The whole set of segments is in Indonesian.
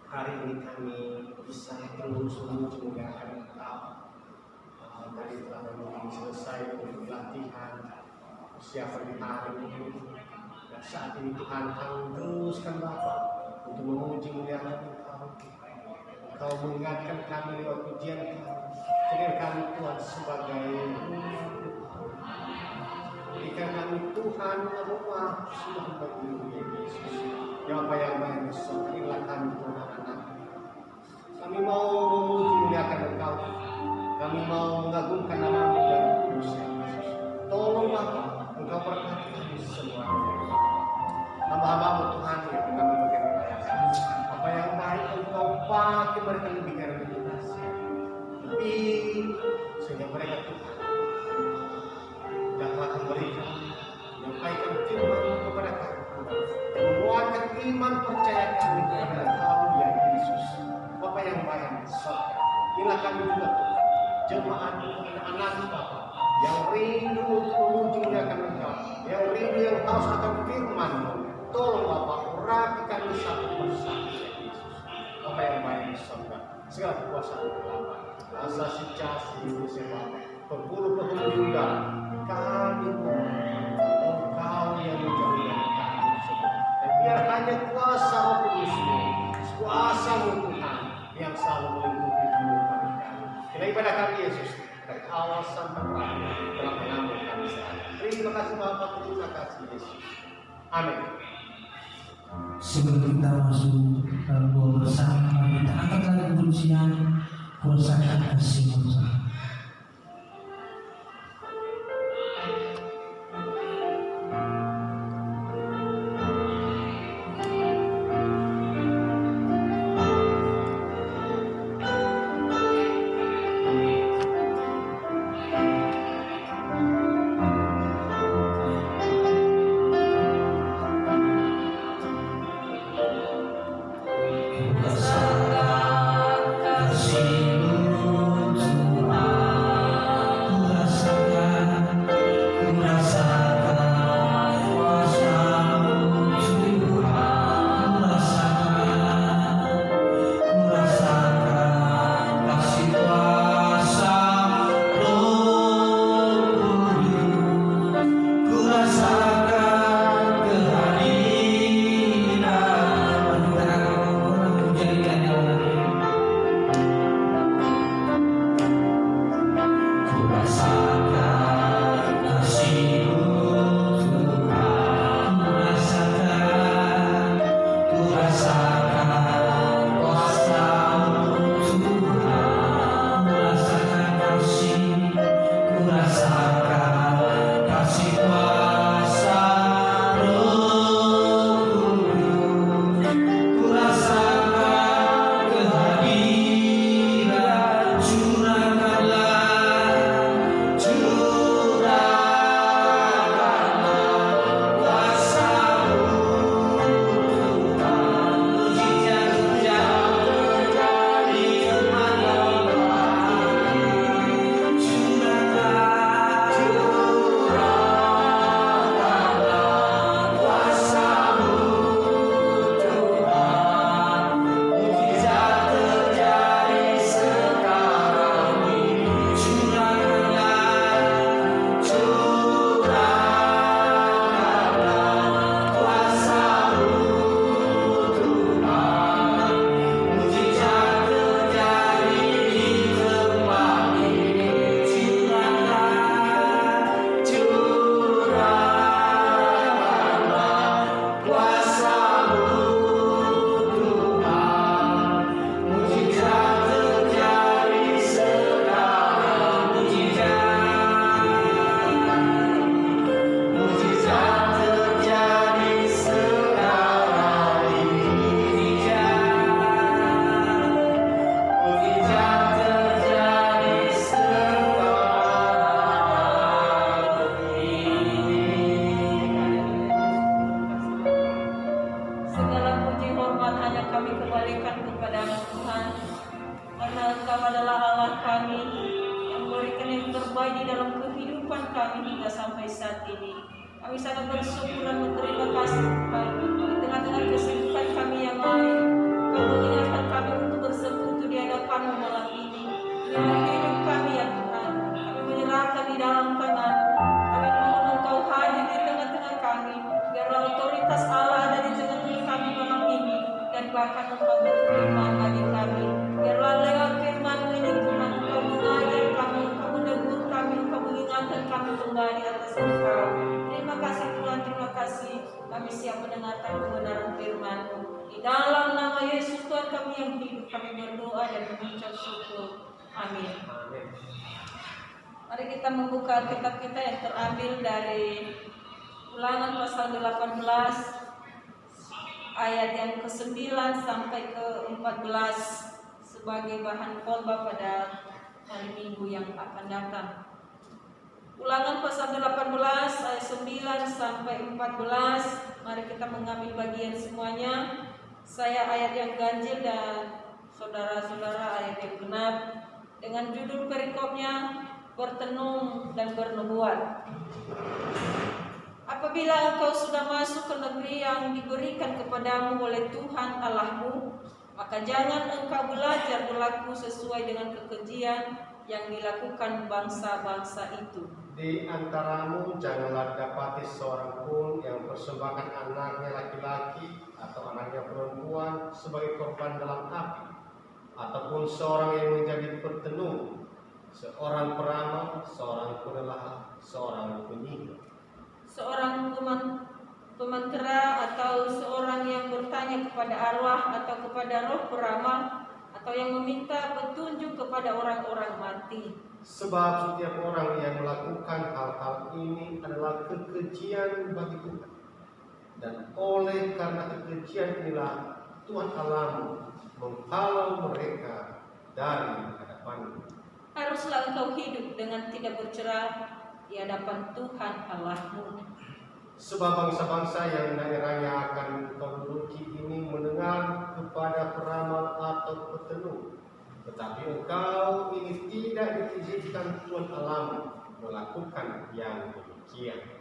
hari ini kami bisa terus memuliakan Engkau. Tadi telah memang selesai untuk latihan siapa di hari ini. Dan saat ini Tuhan kami teruskan Bapa untuk memuji muliakan Engkau. Engkau mengingatkan kami lewat pujian kami. Jadikan kami Tuhan sebagai berikan kami Tuhan Allah sudah bagi Yesus. Ya apa yang baik inilah kami Tuhan anak-anak. Kami mau memuji muliakan Engkau. Kami mau mengagungkan nama-Mu dan kudus ya Yesus. Tolong Bapa, Engkau berkati kami semua. Hamba-Hamba-Mu Tuhan yang kami bagian merayakan. Apa yang baik Engkau pakai mereka lebih dari kita. Lebih sehingga mereka Tuhan dapat memberikan menyampaikan firman kepada kami, menguatkan iman percaya kami kepada Engkau ya Yesus. Bapa yang baik di surga, inilah kami juga Tuhan, jemaat anak-anak Bapa yang rindu untuk memuji muliakan Engkau, yang rindu yang haus akan firman-Mu. Tolong Bapa, urapi kami satu persatu ya Yesus. Bapa yang baik di surga, segala kekuasaan kelapa, rasa sicasi Indonesia Bapa, penghulu-penghulu di udara, kami Engkau yang menjauhi dari kami tersebut. Dan biar hanya kuasa Roh Kudus-Mu, kuasa-Mu Tuhan yang selalu melingkupi kehidupan kami. Kira ibadah kami Yesus dari awal sampai terakhir telah mengambil kami selalu. Terima kasih Bapa, terima kasih Yesus. Amin. Sebelum kita masuk dalam doa bersama, kita angkat lagi kebersihan kuasa kasih bersama. Kami sangat bersyukur dan berterima kasih Tuhan. Di tengah-tengah kesibukan kami yang lain, Kau mengingatkan dan mengucap syukur. Amin. Amin. Mari kita membuka kitab kita yang terambil dari Ulangan pasal 18 ayat yang ke-9 sampai ke-14 sebagai bahan khotbah pada hari Minggu yang akan datang. Ulangan pasal 18 ayat 9 sampai 14. Mari kita mengambil bagian semuanya. Saya ayat yang ganjil dan saudara-saudara ayat yang genap. Dengan judul perikopnya, bertenung dan bernubuat. Apabila engkau sudah masuk ke negeri yang diberikan kepadamu oleh Tuhan Allahmu, maka jangan engkau belajar berlaku sesuai dengan kekejian yang dilakukan bangsa-bangsa itu. Di antaramu janganlah dapati seorang pun yang persembahkan anaknya laki-laki atau anaknya perempuan sebagai korban dalam api, ataupun seorang yang menjadi pertenung, seorang peramal, seorang penelaah, seorang penyihir, Seorang pemantera atau seorang yang bertanya kepada arwah atau kepada roh peramal, atau yang meminta petunjuk kepada orang-orang mati. Sebab setiap orang yang melakukan hal-hal ini adalah kekejian bagi Tuhan. Dan oleh karena kekejian inilah Tuhan Allahmu menghalau mereka dari hadapanmu. Haruslah engkau hidup dengan tidak bercerai di hadapan Tuhan Allahmu. Sebab bangsa-bangsa yang daerahnya akan kau duduki ini mendengar kepada peramal atau petenung, tetapi engkau ini tidak diizinkan Tuhan Allahmu melakukan yang demikian.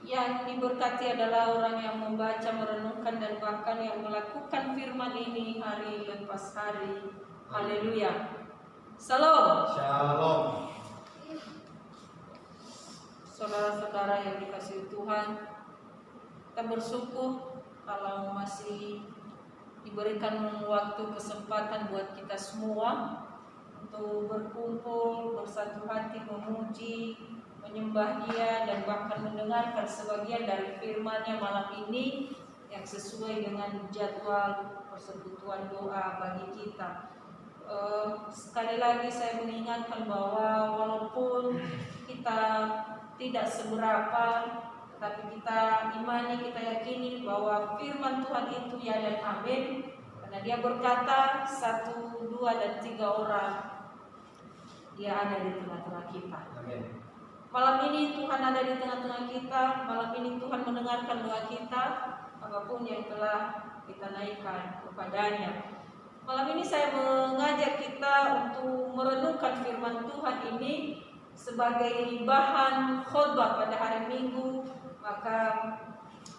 Yang diberkati adalah orang yang membaca, merenungkan, dan bahkan yang melakukan firman ini hari lepas hari. Haleluya. Salam. Shalom. Saudara-saudara yang dikasihi Tuhan, kita bersyukur kalau masih diberikan waktu kesempatan buat kita semua untuk berkumpul, bersatu hati, memuji, menyembah Dia, dan bahkan mendengarkan sebagian dari firman-Nya malam ini yang sesuai dengan jadwal persekutuan doa bagi kita. Sekali lagi saya mengingatkan bahwa walaupun kita tidak seberapa, tetapi kita imani, kita yakini bahwa firman Tuhan itu ya dan amin. Karena Dia berkata 1, 2, dan 3 orang Dia ada di tengah-tengah kita. Amin. Malam ini Tuhan ada di tengah-tengah kita. Malam ini Tuhan mendengarkan doa kita, apapun yang telah kita naikkan kepadanya. Malam ini saya mengajak kita untuk merenungkan firman Tuhan ini sebagai bahan khotbah pada hari Minggu. Maka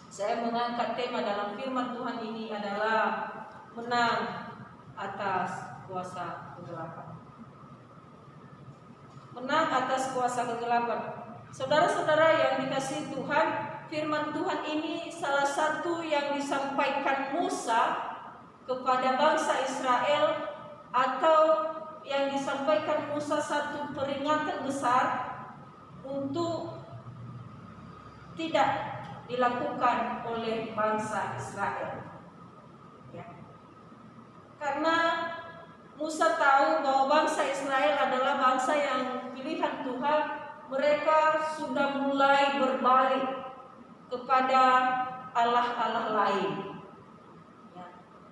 saya mengangkat tema dalam firman Tuhan ini adalah menang atas kuasa kegelapan. Menang atas kuasa kegelapan. Saudara-saudara yang dikasihi Tuhan, firman Tuhan ini salah satu yang disampaikan Musa kepada bangsa Israel, atau yang disampaikan Musa satu peringatan besar untuk tidak dilakukan oleh bangsa Israel. Ya. Karena Musa tahu bahwa bangsa Israel adalah bangsa yang pilihan Tuhan. Mereka sudah mulai berbalik kepada Allah-Allah lain. Ya.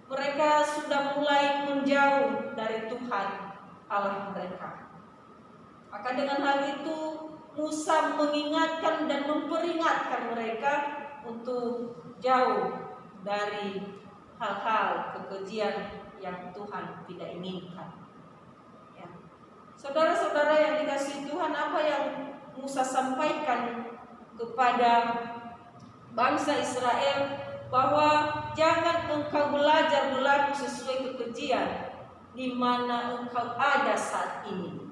Mereka sudah mulai menjauh dari Tuhan Allah mereka. Maka dengan hal itu Musa mengingatkan dan memperingatkan mereka untuk jauh dari hal-hal kekejian yang Tuhan tidak inginkan. Ya. Saudara-saudara yang dikasihi Tuhan, apa yang Musa sampaikan kepada bangsa Israel, bahwa jangan engkau belajar berlaku sesuai kekejian di mana engkau ada saat ini.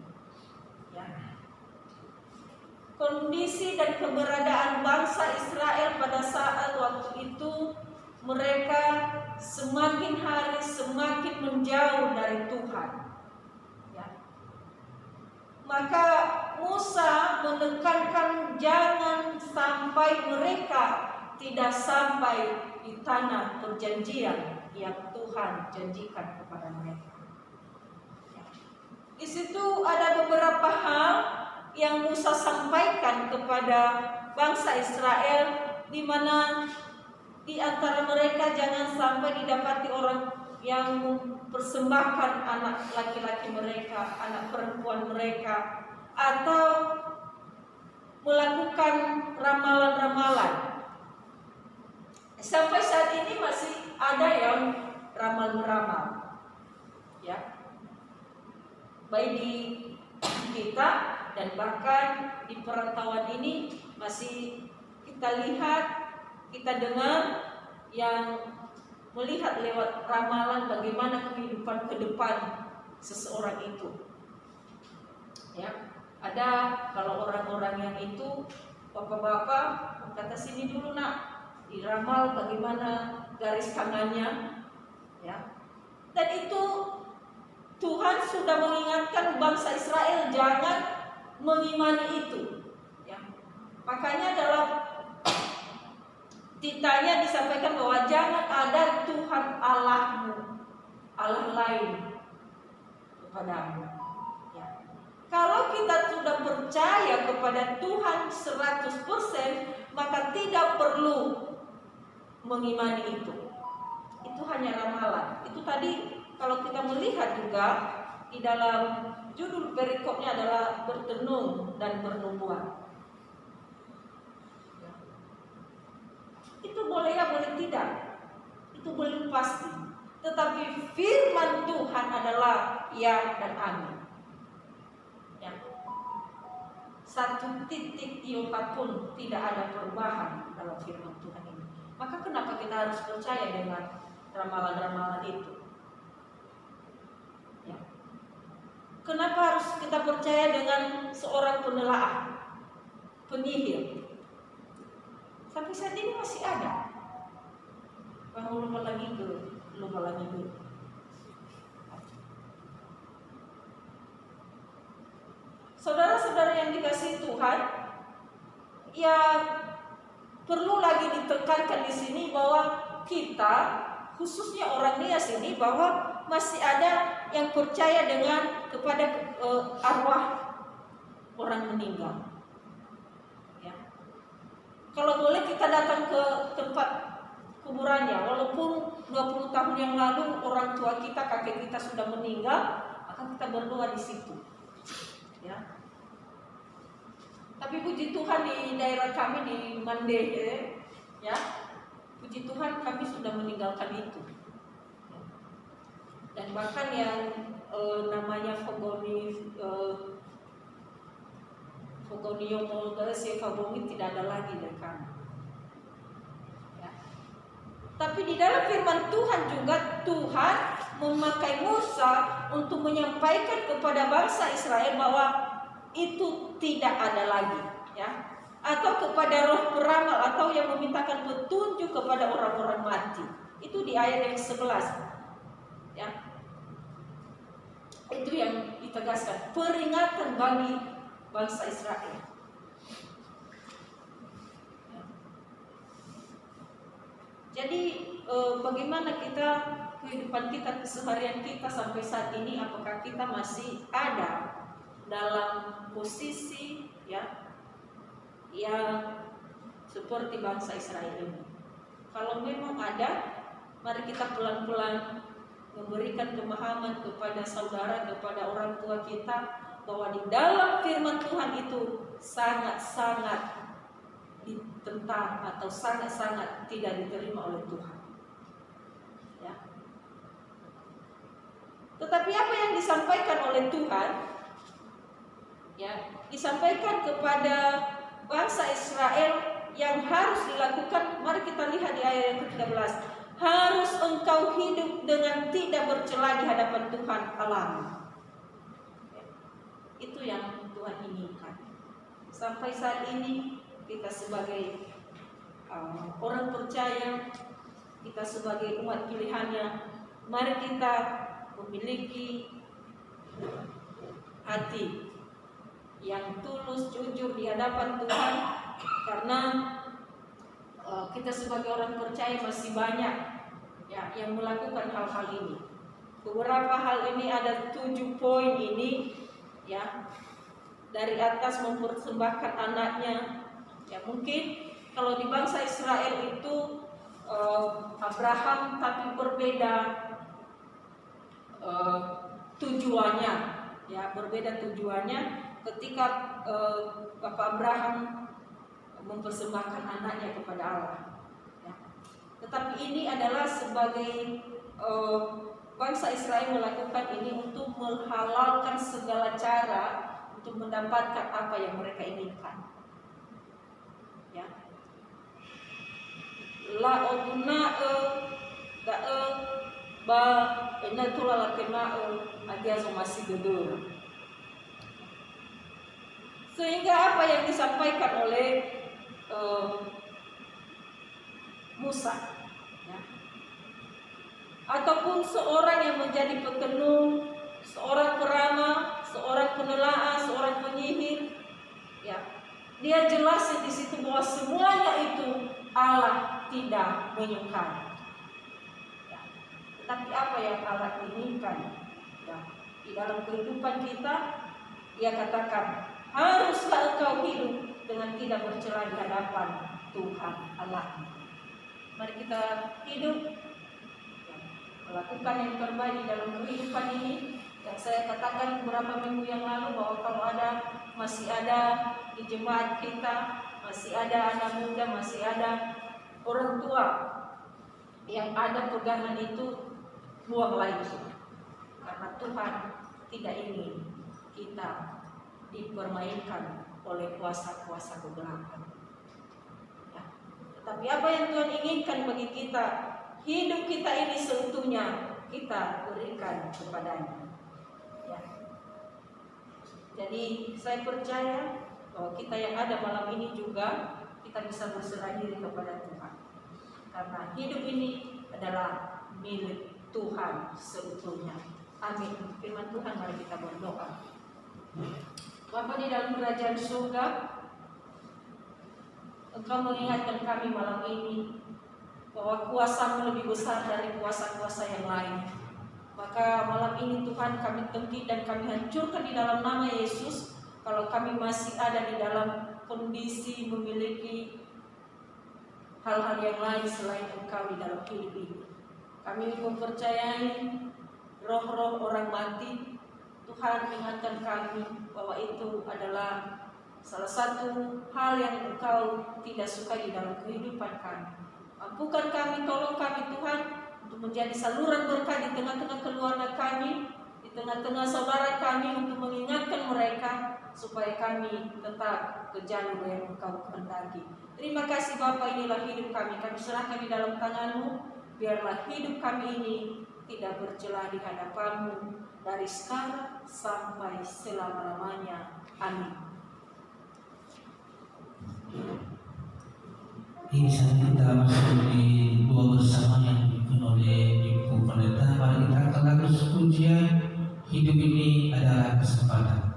Ya. Kondisi dan keberadaan bangsa Israel pada saat waktu itu, mereka semakin hari semakin menjauh dari Tuhan. Ya. Maka Musa menekankan jangan sampai mereka tidak sampai di tanah perjanjian yang Tuhan janjikan kepada mereka. Di situ ada beberapa hal yang Musa sampaikan kepada bangsa Israel, di mana di antara mereka jangan sampai didapati orang yang mempersembahkan anak laki-laki mereka, anak perempuan mereka, atau melakukan ramalan-ramalan. Sampai saat ini masih ada yang ramal-meramal, ya, baik di kita dan bahkan di perantauan ini masih kita lihat, kita dengar yang melihat lewat ramalan bagaimana kehidupan ke depan seseorang itu. Ya, ada kalau orang-orang yang itu bapak-bapak kata sini dulu nak, diramal bagaimana garis tangannya, ya. Dan itu Tuhan sudah mengingatkan bangsa Israel jangan mengimani itu, ya. Makanya dalam titanya disampaikan bahwa jangan ada Tuhan Allahmu, Allah lain kepadamu. Ya. Kalau kita sudah percaya kepada Tuhan 100%, maka tidak perlu mengimani itu. Itu hanya ramalan. Itu tadi kalau kita melihat juga di dalam judul perikopnya adalah bertenung dan bernubuat. Itu boleh ya, boleh tidak. Itu belum pasti. Tetapi firman Tuhan adalah ya dan amin. Ya. Satu titik iota pun tidak ada perubahan dalam firman Tuhan ini. Maka kenapa kita harus percaya dengan ramalan-ramalan itu? Ya. Kenapa harus kita percaya dengan seorang penelaah, penyihir? Sampai saat ini masih ada. Lupa lagi. Saudara-saudara yang dikasihi Tuhan, ya perlu lagi ditekankan di sini bahwa kita, khususnya orang Nias ini, bahwa masih ada yang percaya kepada arwah orang meninggal. Kalau boleh kita datang ke tempat kuburannya, walaupun 20 tahun yang lalu orang tua kita, kakek kita sudah meninggal, akan kita berdoa di situ. Ya. Tapi puji Tuhan di daerah kami di Mandeh, ya, puji Tuhan kami sudah meninggalkan itu. Dan bahkan yang namanya Fogonio Molgasi Fabomi tidak ada lagi dari kami. Ya. Tapi di dalam firman Tuhan juga Tuhan memakai Musa untuk menyampaikan kepada bangsa Israel bahwa itu tidak ada lagi, ya. Atau kepada roh peramal atau yang memintakan petunjuk kepada orang-orang mati. Itu di ayat yang 11. Ya. Itu yang ditegaskan, peringatan bagi bangsa Israel. Jadi bagaimana kehidupan kita, keseharian kita sampai saat ini, apakah kita masih ada dalam posisi ya yang seperti bangsa Israel ini? Kalau memang ada, mari kita pelan-pelan memberikan pemahaman kepada saudara, kepada orang tua kita, bahwa di dalam firman Tuhan itu sangat-sangat ditentang atau sangat-sangat tidak diterima oleh Tuhan. Ya. Tetapi apa yang disampaikan oleh Tuhan, ya, disampaikan kepada bangsa Israel yang harus dilakukan. Mari kita lihat di ayat yang ke-13. Harus engkau hidup dengan tidak bercela di hadapan Tuhan Allahmu. Itu yang Tuhan inginkan. Sampai saat ini kita sebagai orang percaya, kita sebagai umat pilihannya, mari kita memiliki hati yang tulus, jujur di hadapan Tuhan, karena kita sebagai orang percaya masih banyak ya yang melakukan hal-hal ini. beberapa hal ini ada 7 poin ini ya. Dari atas mempersembahkan anaknya. Ya mungkin kalau di bangsa Israel itu Abraham tapi berbeda tujuannya, ya berbeda tujuannya ketika Bapak Abraham mempersembahkan anaknya kepada Allah. Ya. Tetapi ini adalah sebagai bangsa Israel melakukan ini untuk menghalalkan segala cara untuk mendapatkan apa yang mereka inginkan. Ya. La oduna ba enatula la kena adiazo masih gedor. Sehingga apa yang disampaikan oleh Musa, ya. Ataupun seorang yang menjadi petenung, seorang peramah, seorang penelaah, seorang penyihir, ya, dia jelasin di situ bahwa semuanya itu Allah tidak menyukai. Ya. Tetapi apa yang Allah inginkan, ya, di dalam kehidupan kita, Dia katakan haruslah engkau hidup dengan tidak bercela di hadapan Tuhan Allah. Mari kita hidup, ya, melakukan yang terbaik di dalam kehidupan ini. Yang saya katakan beberapa minggu yang lalu bahwa kalau masih ada di jemaat kita, masih ada anak muda, masih ada orang tua yang ada pegangan itu, buanglah itu. Karena Tuhan tidak ingin kita dipermainkan oleh kuasa-kuasa kegelapan. Ya. Tetapi apa yang Tuhan inginkan bagi kita, hidup kita ini seutuhnya kita berikan kepadanya. Ya. Jadi saya percaya bahwa kita yang ada malam ini juga kita bisa berserah diri kepada Tuhan. Karena hidup ini adalah milik Tuhan seutuhnya. Amin. Firman Tuhan, mari kita berdoa. Bapa di dalam kerajaan surga, Engkau mengingatkan kami malam ini bahwa kuasa-Mu lebih besar dari kuasa-kuasa yang lain. Maka malam ini Tuhan kami tangkis dan kami hancurkan di dalam nama Yesus. Kalau kami masih ada di dalam kondisi memiliki hal-hal yang lain selain Engkau di dalam hidup ini, kami mempercayai roh-roh orang mati. Tuhan ingatkan kami bahwa itu adalah salah satu hal yang Engkau tidak suka di dalam kehidupan kami. Ampunkan kami, tolong kami Tuhan untuk menjadi saluran berkat di tengah-tengah keluarga kami, di tengah-tengah saudara kami, untuk mengingatkan mereka supaya kami tetap ke jalur yang Engkau kehendaki. Terima kasih Bapa, inilah hidup kami serahkan di dalam tangan-Mu. Biarlah hidup kami ini tidak bercela di hadapan-Mu dari sekarang sampai selama-lamanya. Amin. Ini saat kita masuk di doa bersama yang dipimpin oleh Ibu Pendeta. Mari kita akan lagu pujian hidup ini adalah kesempatan.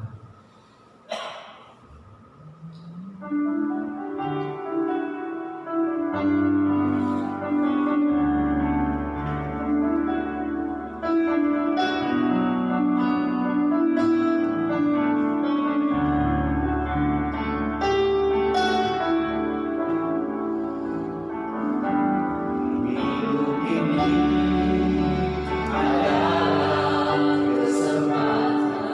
Adalah kesempatan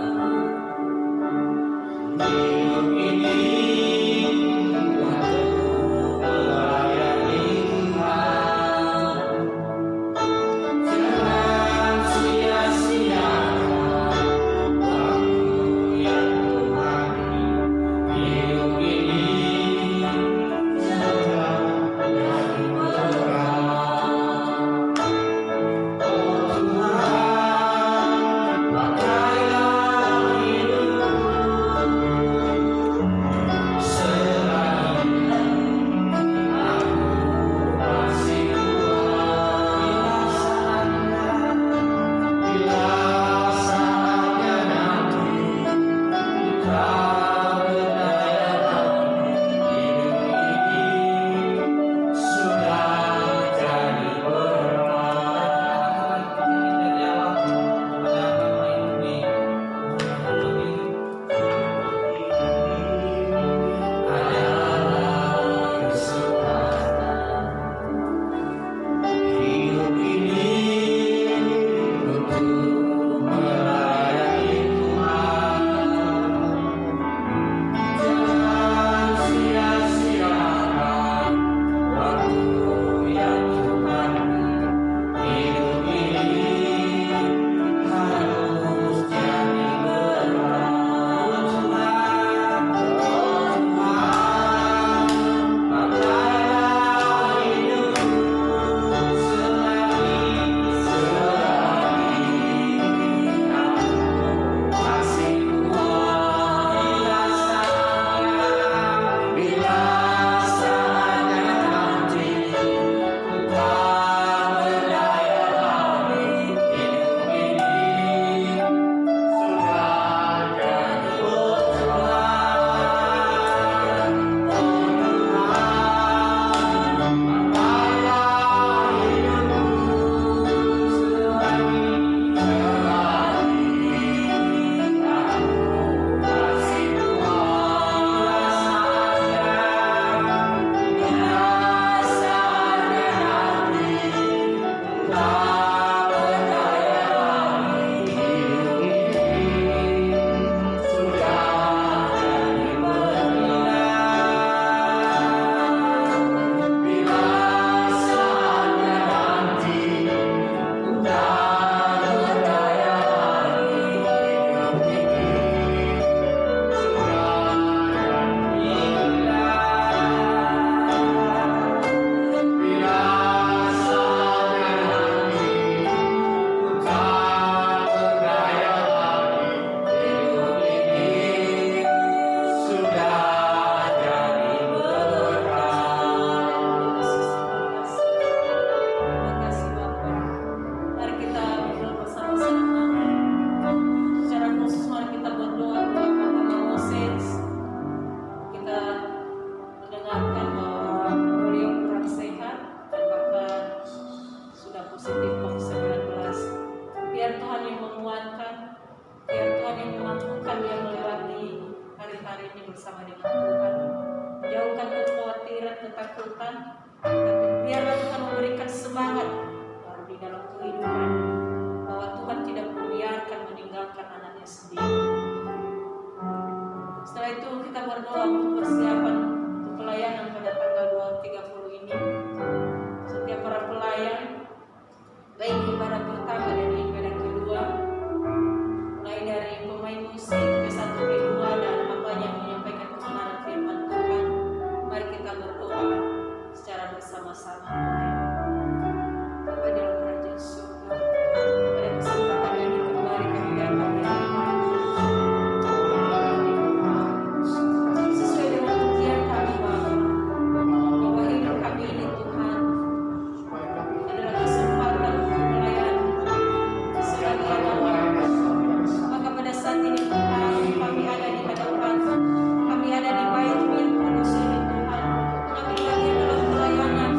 ketakutan, tapi biarlah Tuhan memberikan semangat baru di dalam kehidupan, bahwa Tuhan tidak membiarkan meninggalkan anaknya sendiri. Setelah itu kita berdoa untuk persiapan untuk pelayanan pada tanggal 30 ini. Setiap para pelayan, baik ibadah pertama dan ibadah kedua, mulai dari pemain musik, P1, P2 dan hambanya yang menyampaikan kebenaran firman Tuhan, mari kita berdoa secara bersama-sama. Bapa di dalam kerajaan surga, pada kesempatan ini kembali kami datang sesuai dengan ujian kami, Bapa, bahwa hidup kami ini Tuhan adalah kesempatan untuk melayani selagi ada waktu. Maka pada saat ini Tuhan, kami ada di hadapan, kami ada di bait-Mu yang kudus ini Tuhan. Kami hadir dalam pelayanan,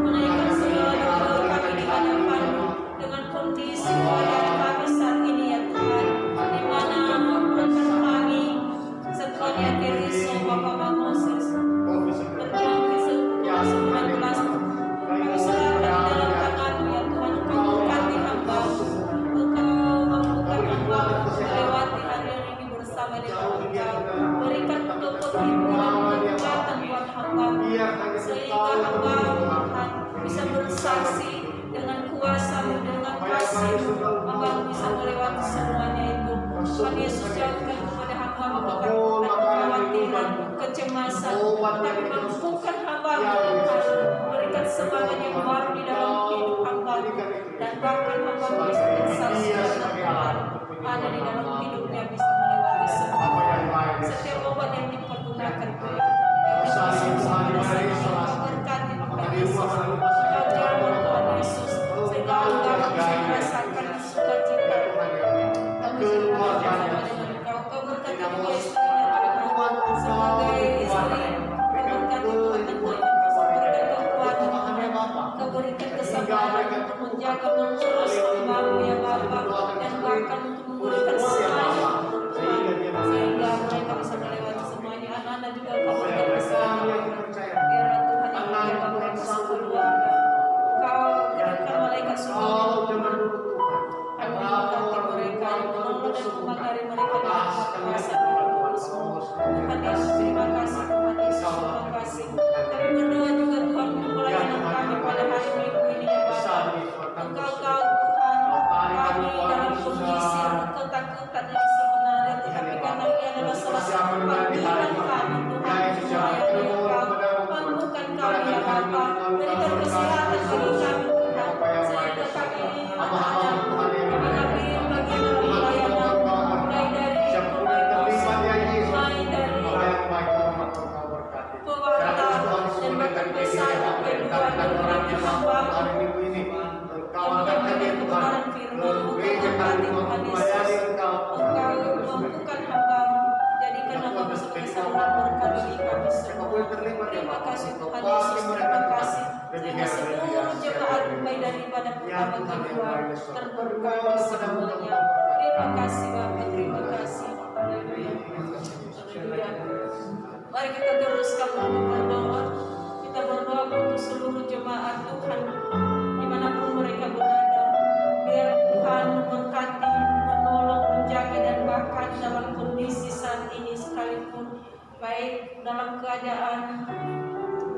menaikkan segala doa kami di hadapan-Mu dengan kondisi keadaan kami saat ini ya Tuhan, di mana rekan kami setelahnya Keriso Bapak Moses berjuang ke 19. Kami serahkan di dalam tangan-Mu ya Tuhan. Engkau berkati hamba-Mu, Engkau mampukan hamba-Mu melewati hari-hari ini bersama dengan Engkau. Berikan kehidupan kekuatan buat hamba-Mu, sehingga hamba-Mu Tuhan bisa bersaksi dengan kuasa-Mu, dengan kasih-Mu. Hamba-Mu bisa melewati semuanya itu. Tuhan Yesus, jauhkan kepada hamba-Mu ketakutan, kekhawatiran, kecemasan, tapi mampukan hamba-Mu Tuhan. Berikan semangat yang baru di dalam hidup hamba-Mu, dan bahkan hamba-Mu bisa bersaksi dengan Tuhan ada di dalam hidupnya, bisa melewati semua. Setiap obat yang dipergunakan Tuhan, yang Kau berkati Tuhan Yesus. Kau jaga Tuhan Yesus, sehingga hamba bisa merasakan sukacita. Kau bisa bersama dengan Engkau. Kau berkati juga istrinya Tuhan, sebagai istri. Kau berkati Tuhan tentunya, Kau berikan kekuatan Tuhan. Kau berikan kesabaran untuk menjaga, mengurus hamba-Mu ya Bapa, dan bahkan untuk memberikan semangat Tuhan, sehingga mereka bisa melewati semuanya. Anak-anak juga Kau berikan keselamatan. Biarlah Tuhan yang menjaga mereka sekeluarga. Kau berikan malaikat surga Tuhan. baik dalam keadaan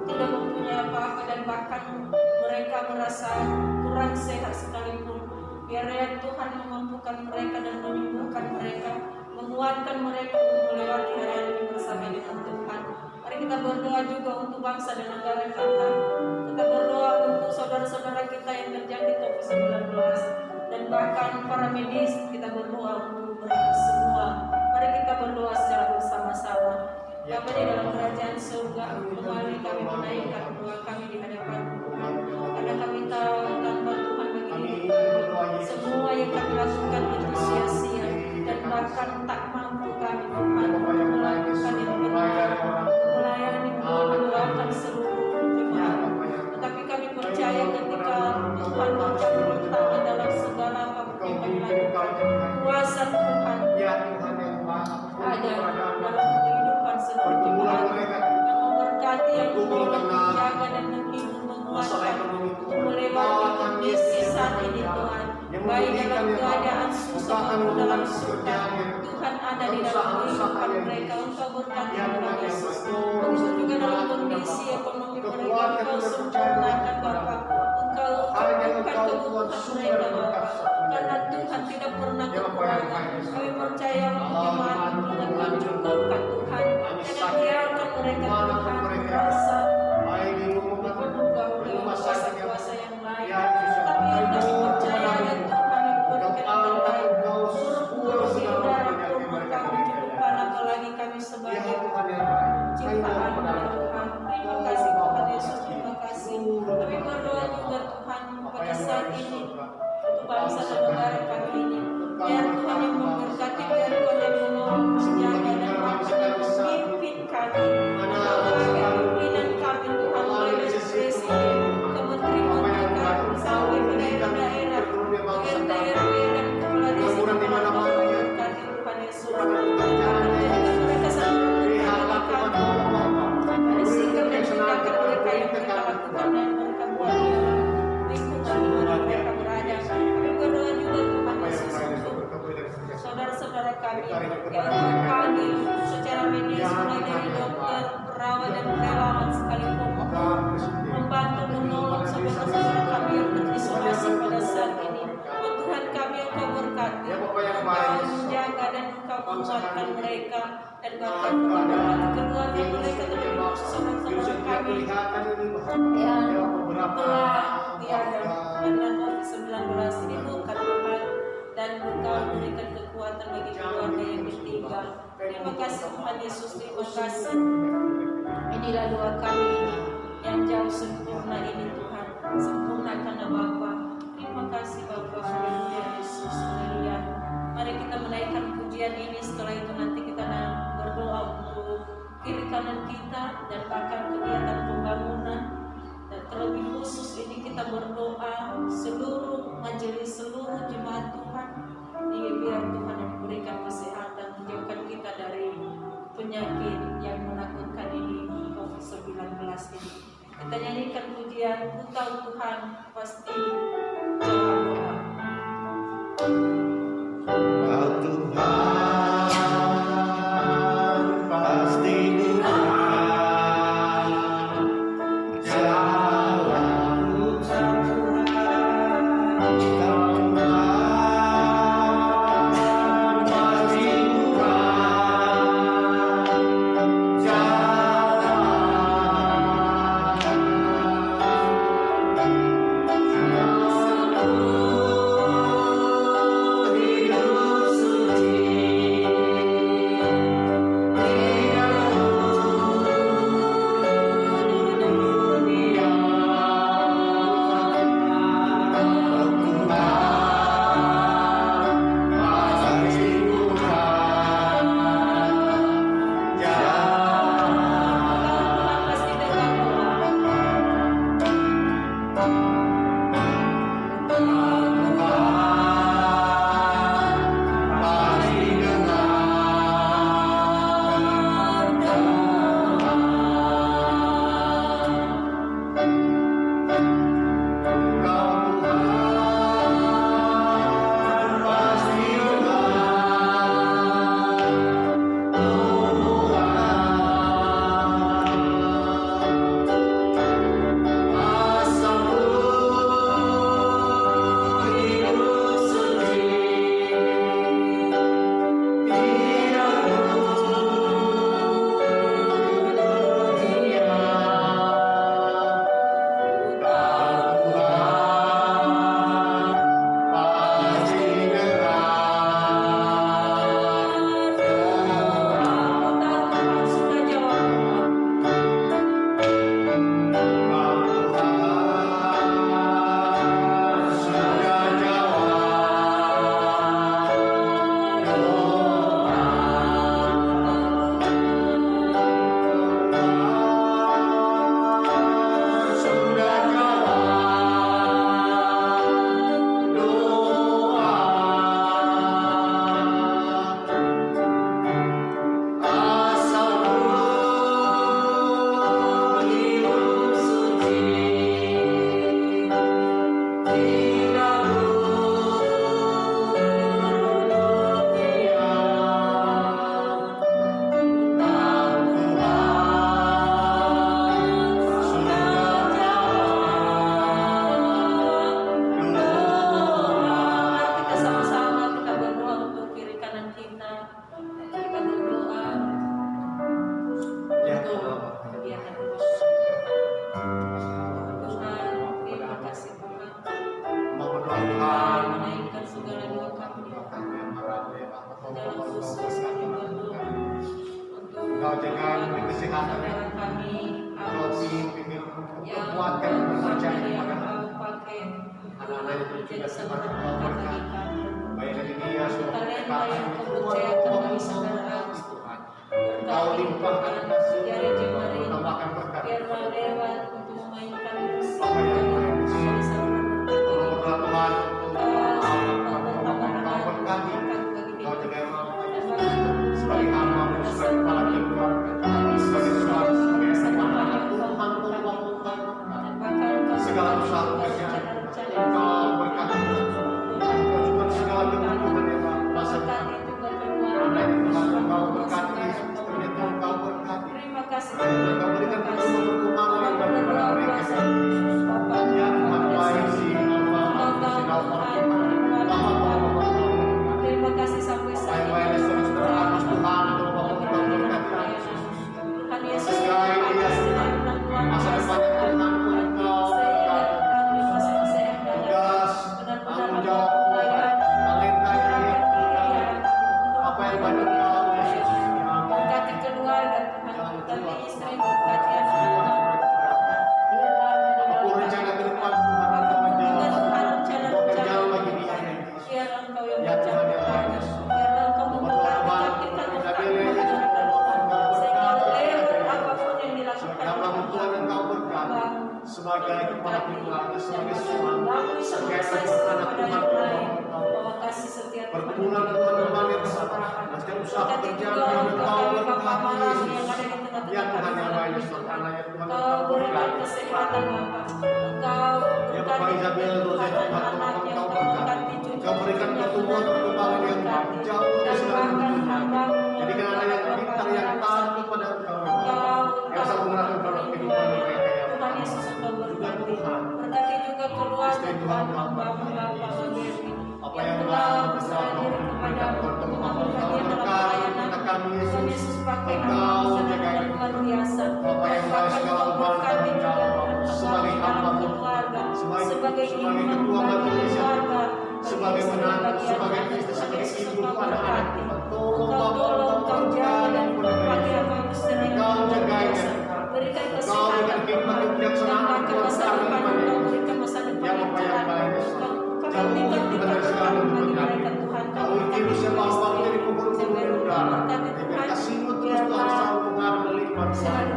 tidak mempunyai apa-apa dan bahkan mereka merasa kurang sehat sekalipun. Biar ya Tuhan memampukan mereka dan menyembuhkan mereka, menguatkan mereka untuk melewati hari-hari ini bersama dengan Tuhan. Mari kita berdoa juga untuk bangsa dan negara kita. Kita berdoa untuk saudara-saudara kita yang terjangkit COVID-19 dan bahkan para medis. Kita berdoa untuk mereka semua. Mari kita berdoa secara bersama-sama. Bapa di dalam kerajaan surga, kembali kami menaikkan doa kami di hadapan Tuhan. Karena kami tahu tanpa Tuhan begini semua yang kami lakukan itu sia-sia dan bahkan tak mampu kami Tuhan melakukan yang benar, melayani, mendoakan seluruh jemaat. Tetapi kami percaya ketika Tuhan mencampur tangan dalam segala apapun yang kami lakukan, kuasa Tuhan ada dalam kehidupan seluruh jemaat yang memberkati, yang menolong, menjaga dan menghibur, menguatkan untuk melewati kondisi saat ini Tuhan. Baik dalam keadaan susah maupun dalam suka, Tuhan ada di dalam kehidupan mereka. Engkau berkati Tuhan Yesus. Begitu juga dalam kondisi ekonomi mereka, Engkau sempurnakan Bapa. Engkau bukan kebutuhan mereka Bapa. Karena Tuhan tidak pernah kekurangan. Kami percaya untuk jemaat itu Engkau cukupkan Tuhan. Jangan biarkan mereka Tuhan merasa dipenuhi oleh kuasa-kuasa yang lain. Tapi kami percaya ada Tuhan yang memberikan yang terbaik. Buruk-buruk di udara pun Engkau mencukupkan, apalagi kami sebagai ciptaan Tuhan. Terima kasih Tuhan Yesus, terima kasih. Kami berdoa juga Tuhan pada saat ini untuk bangsa dan negara kami ini. Biar Tuhan yang memberkati, biar Tuhan yang menolong, menjaga dan memimpin kami. Menjaga pimpinan kami Tuhan, mulai dari presiden ke menteri mereka sampai ke daerah-daerah, ke RT/RW dan kepala desa memberkati Tuhan Yesus. Mereka selalu memberkati dari sikap dan tindakan mereka yang mereka lakukan dan mereka buat di lingkungan di mana mereka berada. Kami berdoa juga Tuhan Yesus untuk saudara-saudara kami yang terpanggil secara medis, mulai dari dokter, perawat dan relawan sekalipun membantu menolong saudara-saudara kami yang terisolasi pada saat ini. Oh Tuhan kami, Engkau berkati, Engkau menjaga dan Engkau menguatkan mereka dan bahkan memberkati keluarga mereka, terlebih saudara-saudara kami yang telah tiada karena COVID-19 ini bukan Tuhan, dan Engkau berikan kekuatan bagi keluarga yang ditinggal. Terima kasih Tuhan Yesus, terima kasih. Inilah doa kami yang jauh sempurna ini Tuhan, sempurna karena Bapa. Terima kasih Bapa, haleluya Yesus, haleluya. Mari kita menaikkan pujian ini, setelah itu nanti kita berdoa untuk kiri kanan kita dan bahkan kegiatan pembangunan. Dan terlebih khusus ini kita berdoa seluruh majelis, seluruh jemaat Tuhan, biar Tuhan yang memberikan kesehatan, menjauhkan kita dari penyakit yang menakutkan ini, COVID-19 ini. Kita nyanyikan pujian, Ku tahu Tuhan pasti jawab doa. Kau Tuhan pasti Tuhan Engkau jaga diberi kesehatan, saudara kami Engkau harus pimpin, yang kuatkan kepercayaan yang kepada Engkau pakai anak-anak yang menjadi juga saudara Engkau kami berkati. Baik dari dia, sudah talenta yang Kau percayakan bagi saudara Tuhan. Engkau limpahkan kasih, tambahkan berkat. biarlah lewat untuk memainkan musik Apa yang dari Tuhan saudara Tolong berkati Tuhan, Engkau berkati. bagi Engkau jaga dan yang bagi sebagai hamba, sebagai kepala keluarga, sebagai suami, sebagai anak Tuhan, segala usaha pekerjaan Engkau berkati. Engkau juga segala kebutuhan yang masa depan. Anak Tuhan Engkau berkati, istrinya Tuhan Engkau berkati. Terima kasih. Engkau berikan pertolongan yang bagi mereka. Ya Tuhan baik si Terima kasih sampai saat ini. baik-baik saudara Agus Tuhan, Tuhan Engkau berkati. Tuhan Yesus, Sesuai dia masa depan Tuhan Engkau tugas tanggung jawab talenta yang apa yang banyak Engkau Yesus yang berkati keluarga Tuhan, berkati istri, berkati anak-anak. aku rencana ke depan Tuhan Engkau menjawab pekerjaan bagi dia Biar Engkau yang ya Tuhan yang berkati, baik biar Engkau memberkati sehingga lewat apapun yang dilakukan hamba Tuhan Engkau berkati sebagai kepala keluarga sebagai suami sebagai anak Tuhan bahwa kasih setia Tuhan perkebunan Tuhan kembali bersama dan usaha pekerjaan yang Engkau berkati Yesus ya Tuhan yang baik anaknya Tuhan Engkau Engkau berikan berkati kesehatan Bapa. Engkau ya Bapak Isabel Tuhan anak-anaknya, Engkau Engkau berkati berkati Engkau berikan pertumbuhan perkembangan yang jauh dari segala bentuknya jadikan anak yang pintar yang taat kepada Engkau yang selalu mengerahkan dalam kehidupan mereka ya Tuhan Yesus Engkau berkati. Tuhan. Berkati juga keluarga Istri Tuhan, Tuhan, Bapak, Bapak, Bapak, apa yang telah berserah kepada Engkau berkati kita kami Tuhan Yesus Yesus pakai Engkau jaga luar biasa. Bapak yang baik segala berkati juga sebagai hamba keluarga, sebagai imam ketua majelis keluarga, sebagai menantu, sebagai istri, sebagai ibu anak-anak Engkau tolong, Engkau jaga dan pakai apa yang mesti Engkau jaganya. berikan Engkau kesehatan berikan hikmat kebijaksanaan dan Tuhan masa depan Engkau berikan masa depan yang apa yang baik jauh dari segala bentuk penyakit Kau hidup siapa dari pukul-pukul yang udara dengan kasih-Mu terus Tuhan selalu mengalir melipat selalu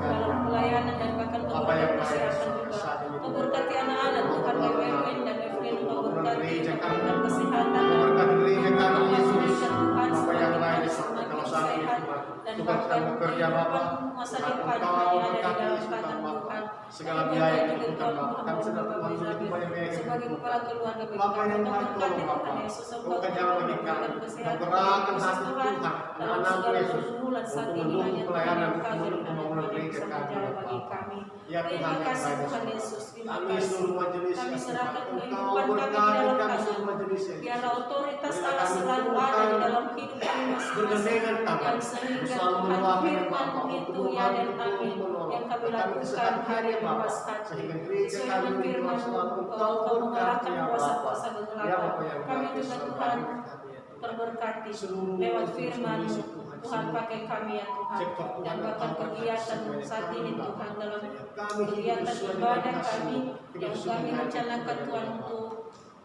dalam pelayanan dan bahkan apa yang baik kesehatan juga. saat ini Kau berkati anak-anak Tuhan BWN dan Evelyn, Kau berkati berikan kesehatan berkati gereja kami Yesus Tuhan apa yang baik semakin kalau saat ini sehat Tuhan dan tugas bahkan kami bekerja Bapak masa Tuhan depan Engkau yang ada di berkati dalam Yesus tangan Bapak Tuhan. segala biaya yang dibutuhkan Bapak kami sedang Tuhan begitu banyak biaya yang sebagai dibutuhkan kepala keluarga bagi Bapak kami, yang Kau baik berkati tolong Tuhan Bapak Yesus, Kau kerja bagi kami Kau gerakkan hati Tuhan dalam anak segala Yesus pergumulan saat untuk ini hanya mendukung pelayanan Tuhan yang untuk tahu pembangunan dan gereja bisa kami berjalan bagi Bapak kami. ya Terima Tuhan yang kasih baik Tuhan Yesus, terima kami kasih. seluruh majelis Kami ya serahkan Tuhan Engkau kehidupan kami di berkati dalam kami seluruh tangan. majelis ya Biarlah otoritas Berilah Allah kami selalu Tuhan ada di dalam hidup kami masing-masing. bergandengan tangan Yang sehingga selalu Tuhan meluapkan firman Bapak itu untuk ya dan membantu amin menolong yang kami kami lakukan kesesakan hari ya Bapak lepas hati. sehingga gereja Sesuai kami dengan firman selalu Engkau mengalahkan ya kuasa-kuasa Bapak ya kegelapan. Bapak yang Kami baik juga selalu Tuhan kami berkati ya Tuhan. terberkati Seluruh lewat untuk firman misi Tuhan, Tuhan seluruh pakai kami ya Tuhan sektor Tuhan dan yang bahkan Kau berkati kegiatan semuanya saat kami ini Bapak. Tuhan dalam Kami hidup kegiatan sesuai dengan ibadah kasih-Mu, kami hidup yang sesuai kami dengan rencanakan kasih-Mu, Tuhan Bapak. untuk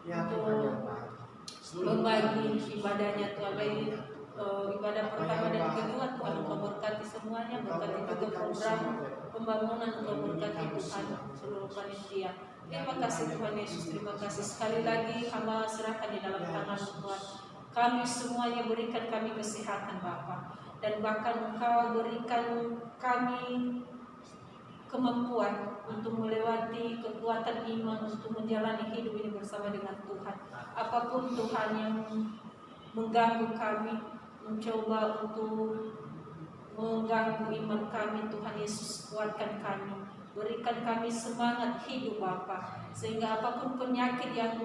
Ya Tuhan yang baik. Seluruh membagi ibadahnya Tuhan baik ibadah pertama dan kedua Tuhan Engkau berkati semuanya, berkati juga program pembangunan Engkau berkati Tuhan seluruh panitia. Terima kasih Tuhan Yesus, terima kasih sekali lagi hamba serahkan di dalam tangan Tuhan. Kami semuanya berikan kami kesehatan Bapa dan bahkan Engkau berikan kami kemampuan untuk melewati kekuatan iman untuk menjalani hidup ini bersama dengan Tuhan. Apapun Tuhan yang mengganggu kami, mencoba untuk mengganggu iman kami, Tuhan Yesus kuatkan kami, berikan kami semangat hidup Bapa, sehingga apapun penyakit yang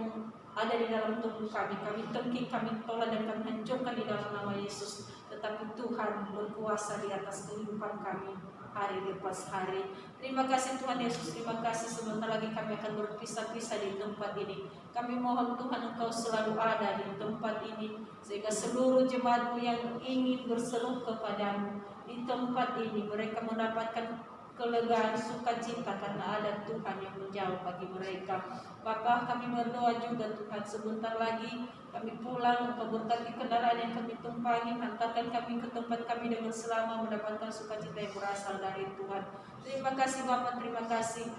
ada di dalam tubuh kami tengking, kami tolak dan kami hancurkan di dalam nama Yesus. Tetapi Tuhan berkuasa di atas kehidupan kami hari lepas hari. Terima kasih Tuhan Yesus, terima kasih. Sebentar lagi kami akan berpisah-pisah di tempat ini. Kami mohon Tuhan Engkau selalu ada di tempat ini. sehingga seluruh jemaat-Mu yang ingin berseru kepadamu di tempat ini, mereka mendapatkan kelegaan sukacita karena ada Tuhan yang menjawab bagi mereka. Bapa, kami berdoa juga Tuhan, sebentar lagi kami pulang, Engkau berkati kendaraan yang kami tumpangi, hantarkan kami ke tempat kami dengan selamat, mendapatkan sukacita yang berasal dari Tuhan. Terima kasih Bapa, terima kasih.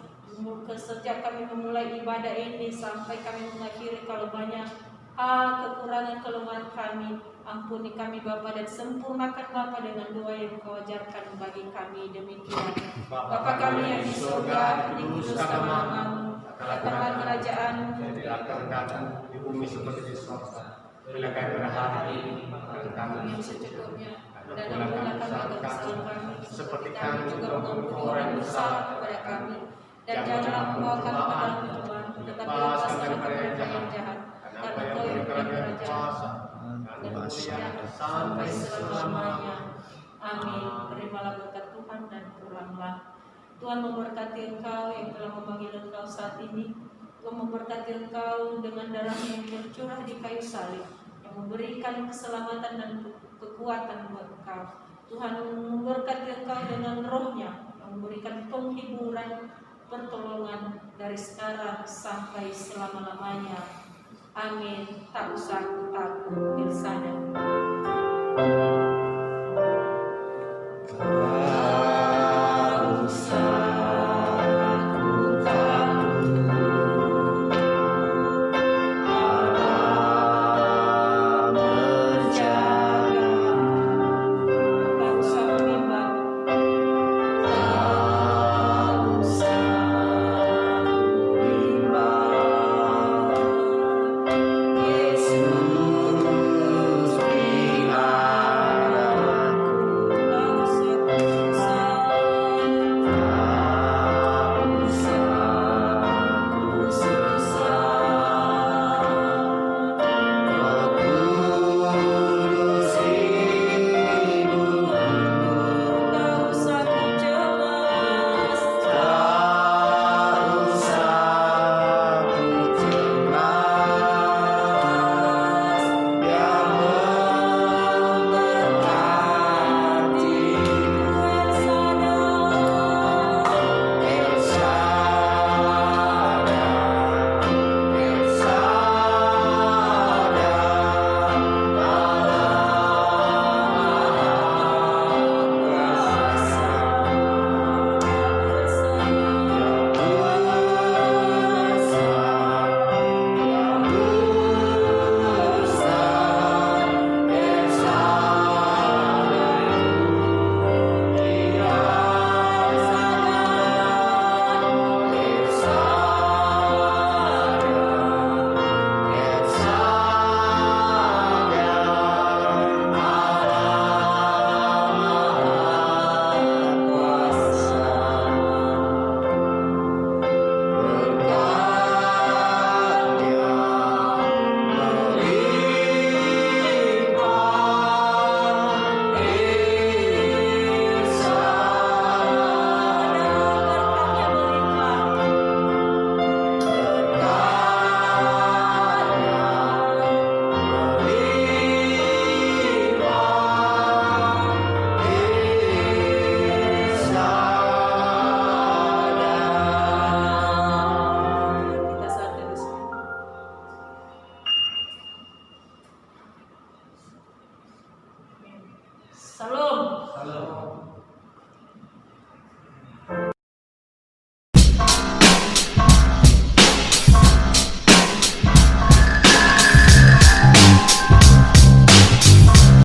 Sejak kami memulai ibadah ini sampai kami mengakhiri, kalau banyak kekurangan kelemahan kami, ampuni kami Bapa, dan sempurnakan Bapa dengan doa yang Kau ajarkan bagi kami. Demikian Bapa kami yang di surga, dikuduskan nama-Mu, datanglah kerajaan-Mu, jadilah kehendakmu di bumi seperti di sorga. Berilah kami pada hari ini makanan kami yang secukupnya, dan ampunlah ampunlah kami kesalahan dosa kami, seperti kami kami juga juga mengampuni mengampuni orang orang yang bersalah kepada kami, dan janganlah membawa kami ke dalam pencobaan, tetapi lepaskan kami dari yang jahat. Karena Kau yang punya kerajaan dan kemuliaan sampai selama-lamanya. Amin. Terimalah berkat Tuhan dan pulanglah. Tuhan memberkati engkau yang telah memanggil engkau saat ini. Tuhan memberkati engkau dengan darahnya yang tercurah di kayu salib, yang memberikan keselamatan dan kekuatan buat engkau. Tuhan memberkati engkau dengan rohnya, yang memberikan penghiburan, pertolongan dari sekarang sampai selama-lamanya. Amin. Tak usah takut, bersandar